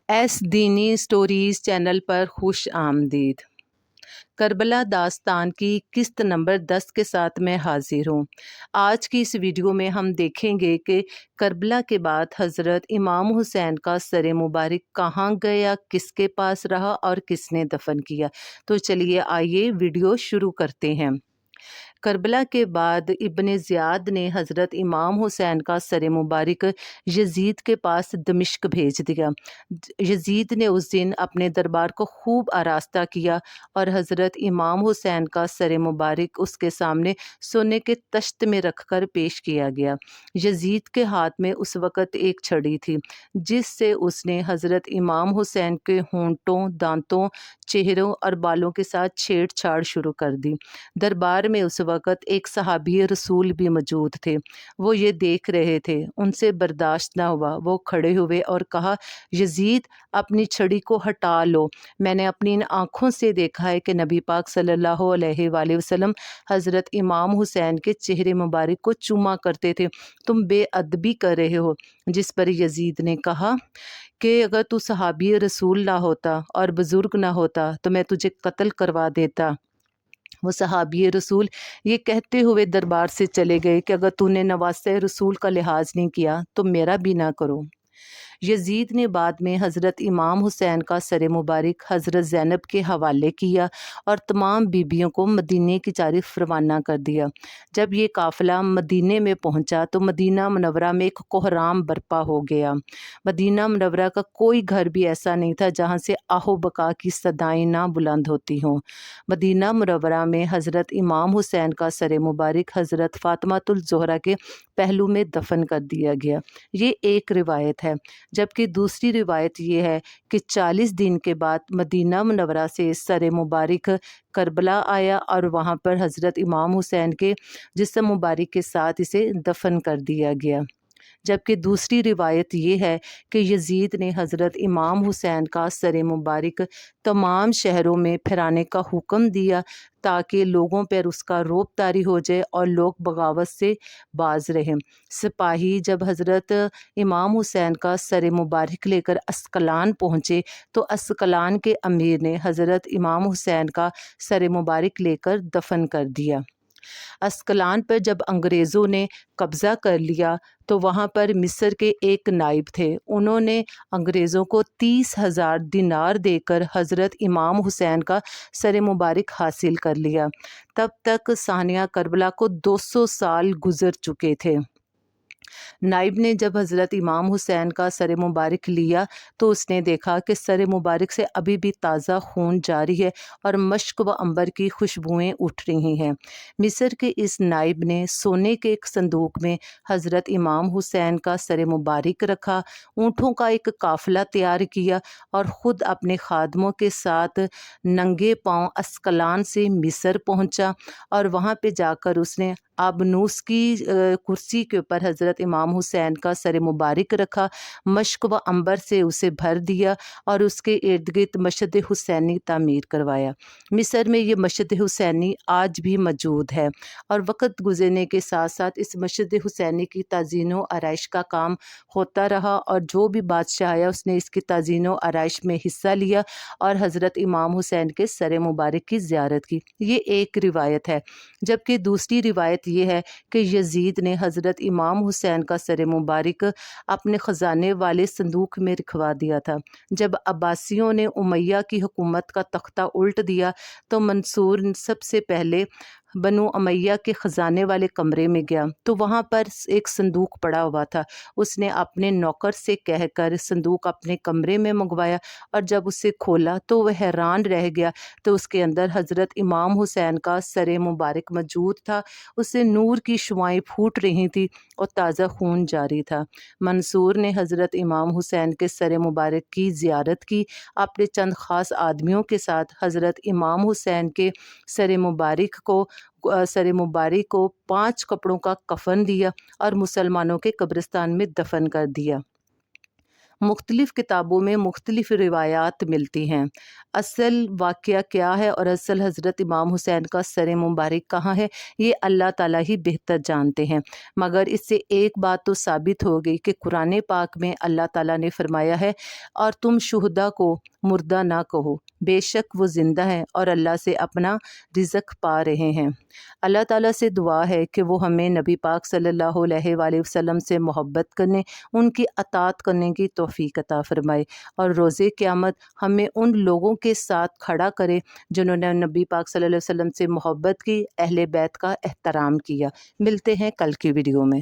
S دینی stories channel پر خوش آمدید۔ کربلا داستان کی قسط نمبر 10 کے ساتھ میں حاضر ہوں۔ آج کی اس ویڈیو میں ہم دیکھیں گے کہ کربلا کے بعد حضرت امام حسین کا سر مبارک کہاں گیا، کس کے پاس رہا اور کس نے دفن کیا۔ تو چلیے آئیے ویڈیو شروع کرتے ہیں۔ کربلا کے بعد ابن زیاد نے حضرت امام حسین کا سر مبارک یزید کے پاس دمشق بھیج دیا۔ یزید نے اس دن اپنے دربار کو خوب آراستہ کیا اور حضرت امام حسین کا سر مبارک اس کے سامنے سونے کے تشت میں رکھ کر پیش کیا گیا۔ یزید کے ہاتھ میں اس وقت ایک چھڑی تھی جس سے اس نے حضرت امام حسین کے ہونٹوں، دانتوں، چہروں اور بالوں کے ساتھ چھیڑ چھاڑ شروع کر دی۔ دربار میں اس وقت ایک صحابی رسول بھی موجود تھے، وہ یہ دیکھ رہے تھے، ان سے برداشت نہ ہوا، وہ کھڑے ہوئے اور کہا، یزید اپنی چھڑی کو ہٹا لو، میں نے اپنی ان آنکھوں سے دیکھا ہے کہ نبی پاک صلی اللہ علیہ وآلہ وسلم حضرت امام حسین کے چہرے مبارک کو چوما کرتے تھے، تم بے ادبی کر رہے ہو۔ جس پر یزید نے کہا کہ اگر تو صحابی رسول نہ ہوتا اور بزرگ نہ ہوتا تو میں تجھے قتل کروا دیتا۔ وہ صحابی رسول یہ کہتے ہوئے دربار سے چلے گئے کہ اگر تو نے نواسہ رسول کا لحاظ نہیں کیا تو میرا بھی نہ کرو۔ یزید نے بعد میں حضرت امام حسین کا سر مبارک حضرت زینب کے حوالے کیا اور تمام بیبیوں کو مدینے کی جانب روانہ کر دیا۔ جب یہ قافلہ مدینے میں پہنچا تو مدینہ منورہ میں ایک کوہرام برپا ہو گیا۔ مدینہ منورہ کا کوئی گھر بھی ایسا نہیں تھا جہاں سے آہ و بکا کی صدائیں نہ بلند ہوتی ہوں۔ مدینہ منورہ میں حضرت امام حسین کا سر مبارک حضرت فاطمہ الزہرا کے پہلو میں دفن کر دیا گیا۔ یہ ایک روایت ہے، جبکہ دوسری روایت یہ ہے کہ 40 دن کے بعد مدینہ منورہ سے سر مبارک کربلا آیا اور وہاں پر حضرت امام حسین کے جسم مبارک کے ساتھ اسے دفن کر دیا گیا۔ جبکہ دوسری روایت یہ ہے کہ یزید نے حضرت امام حسین کا سر مبارک تمام شہروں میں پھیرانے کا حکم دیا تاکہ لوگوں پر اس کا رعب طاری ہو جائے اور لوگ بغاوت سے باز رہیں۔ سپاہی جب حضرت امام حسین کا سر مبارک لے کر اسقلان پہنچے تو اسقلان کے امیر نے حضرت امام حسین کا سر مبارک لے کر دفن کر دیا۔ اسقلان پر جب انگریزوں نے قبضہ کر لیا تو وہاں پر مصر کے ایک نائب تھے، انہوں نے انگریزوں کو 30,000 دینار دے کر حضرت امام حسین کا سر مبارک حاصل کر لیا۔ تب تک سانحہ کربلا کو 200 سال گزر چکے تھے۔ نائب نے جب حضرت امام حسین کا سر مبارک لیا تو اس نے دیکھا کہ سر مبارک سے ابھی بھی تازہ خون جاری ہے اور مشک و عنبر کی خوشبوئیں اٹھ رہی ہیں۔ مصر کے اس نائب نے سونے کے ایک صندوق میں حضرت امام حسین کا سر مبارک رکھا، اونٹوں کا ایک قافلہ تیار کیا اور خود اپنے خادموں کے ساتھ ننگے پاؤں اسقلان سے مصر پہنچا اور وہاں پہ جا کر اس نے آبنوس کی کرسی کے اوپر حضرت امام حسین کا سر مبارک رکھا، مشک و عنبر سے اسے بھر دیا اور اس کے ارد گرد مسجد حسینی تعمیر کروایا۔ مصر میں یہ مسجد حسینی آج بھی موجود ہے اور وقت گزرنے کے ساتھ ساتھ اس مسجد حسینی کی تزئین و آرائش کا کام ہوتا رہا اور جو بھی بادشاہ آیا اس نے اس کی تزئین و آرائش میں حصہ لیا اور حضرت امام حسین کے سر مبارک کی زیارت کی۔ یہ ایک روایت ہے، جبکہ دوسری روایت یہ ہے کہ یزید نے حضرت امام حسین کا سر مبارک اپنے خزانے والے صندوق میں رکھوا دیا تھا۔ جب عباسیوں نے امیہ کی حکومت کا تختہ الٹ دیا تو منصور سب سے پہلے بنو امیہ کے خزانے والے کمرے میں گیا تو وہاں پر ایک صندوق پڑا ہوا تھا۔ اس نے اپنے نوکر سے کہہ کر صندوق اپنے کمرے میں منگوایا اور جب اسے کھولا تو وہ حیران رہ گیا تو اس کے اندر حضرت امام حسین کا سر مبارک موجود تھا، اسے نور کی شعاعیں پھوٹ رہی تھیں اور تازہ خون جاری تھا۔ منصور نے حضرت امام حسین کے سر مبارک کی زیارت کی، اپنے چند خاص آدمیوں کے ساتھ حضرت امام حسین کے سر مبارک کو 5 کپڑوں کا کفن دیا اور مسلمانوں کے قبرستان میں دفن کر دیا۔ مختلف کتابوں میں مختلف روایات ملتی ہیں۔ اصل واقعہ کیا ہے اور اصل حضرت امام حسین کا سر مبارک کہاں ہے، یہ اللہ تعالیٰ ہی بہتر جانتے ہیں، مگر اس سے ایک بات تو ثابت ہو گئی کہ قرآن پاک میں اللہ تعالیٰ نے فرمایا ہے اور تم شہداء کو مردہ نہ کہو، بے شک وہ زندہ ہیں اور اللہ سے اپنا رزق پا رہے ہیں۔ اللہ تعالیٰ سے دعا ہے کہ وہ ہمیں نبی پاک صلی اللہ علیہ وآلہ وسلم سے محبت کرنے، ان کی اطاعت کرنے کی توفیق عطا فرمائے اور روز قیامت ہمیں ان لوگوں کے ساتھ کھڑا کرے جنہوں نے نبی پاک صلی اللہ علیہ وسلم سے محبت کی، اہل بیت کا احترام کیا۔ ملتے ہیں کل کی ویڈیو میں۔